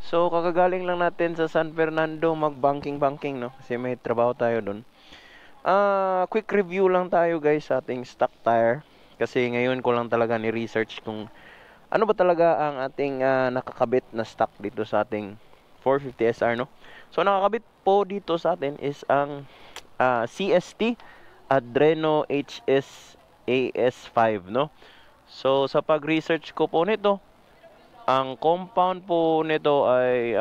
So kakagaling lang natin sa San Fernando mag-banking no, kasi may trabaho tayo doon. Quick review lang tayo guys sa ating stock tire, kasi ngayon ko lang talaga ni-research kung ano ba talaga ang ating nakakabit na stock dito sa ating 450 SR no. So nakakabit po dito sa atin is ang CST Adreno HS AS5 no. So sa pag-research ko po nito, ang compound po nito ay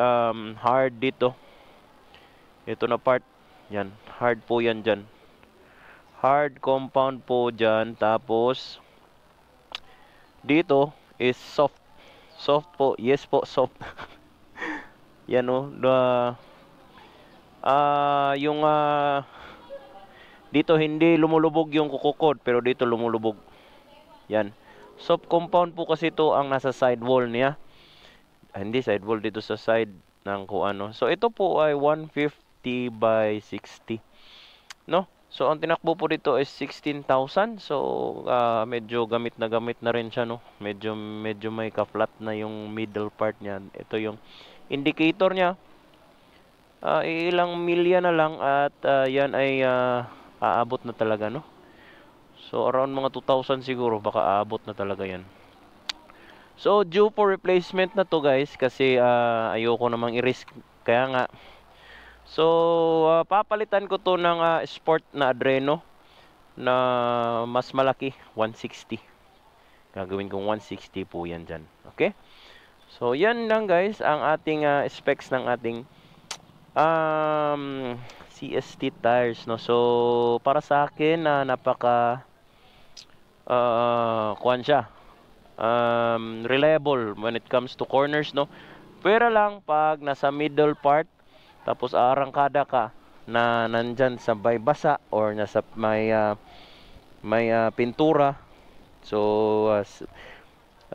hard dito. Ito na part, yan, hard po yan dyan. Hard compound po dyan. Tapos dito is soft. Soft po, yes po, soft. Yan o, yung dito hindi lumulubog yung kukukod, pero dito lumulubog. Yan. Soft compound po kasi ito ang nasa sidewall niya. Hindi sidewall, dito sa side ng kuano. So ito po ay 150 by 60. No? So ang tinakbo po dito is 16,000. So medyo gamit na rin siya no. Medyo may ka-flat na yung middle part niya. Ito yung indicator niya. Ilang milya na lang at yan ay aabot na talaga no. So around mga 2,000 siguro baka aabot na talaga yan. So due for replacement na to guys, kasi ayoko namang i-risk, kaya nga. So papalitan ko to ng sport na Adreno na mas malaki, 160. Gagawin kong 160 po yan dyan. Okay? So yan lang guys ang ating specs ng ating CST tires no. So para sa akin napaka kuwan siya, reliable when it comes to corners no. Pero lang pag nasa middle part tapos arangkada ka na nandyan sa may basa or nasa may pintura, so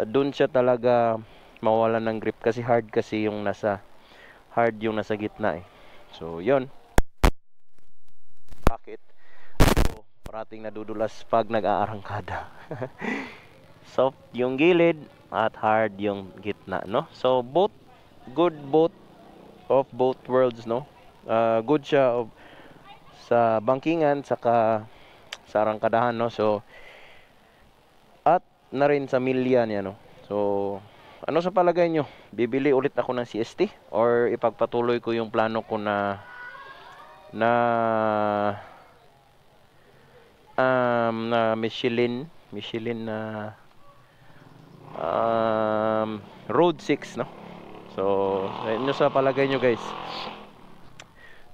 dun siya talaga mawalan ng grip kasi hard yung nasa gitna eh. So yon, bakit so, parating nadudulas pag nag-aarangkada. Soft yung gilid at hard yung gitna no. So both of both worlds no. Good siya sa bangkingan saka sa arangkadahan no. So at na rin sa milya niya no. So ano sa palagay nyo? Bibili ulit ako ng CST or ipagpatuloy ko yung plano ko na Michelin na Road 6 no. So ano sa palagay nyo guys?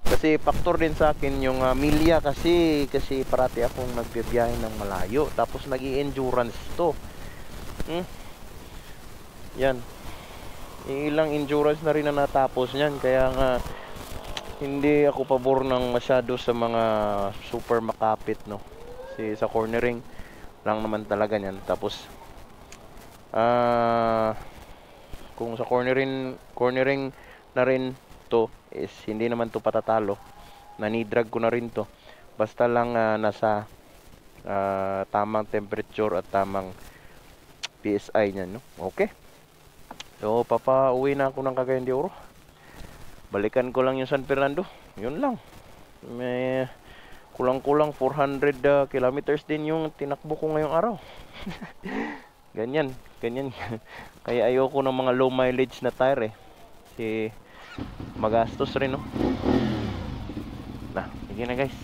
Kasi factor din sa akin yung milya kasi parati akong nagbibiyahe ng malayo tapos nag-i-endurance to. Yan. Ilang endurance na rin na natapos niyan, kaya nga hindi ako pabor ng masyado sa mga super makapit no. Kasi sa cornering lang naman talaga niyan. Tapos kung sa cornering na rin to is hindi naman to patatalo. Nanidrag ko na rin to. Basta lang nasa tamang temperature at tamang PSI niyan no. Okay. So papauwi na ako ng Cagayan de Oro. Balikan ko lang yung San Fernando. Yun lang. May kulang-kulang 400 kilometers din yung tinakbo ko ngayong araw. ganyan. Kaya ayoko ng mga low mileage na tire eh. Kasi magastos rin no. Sige na guys.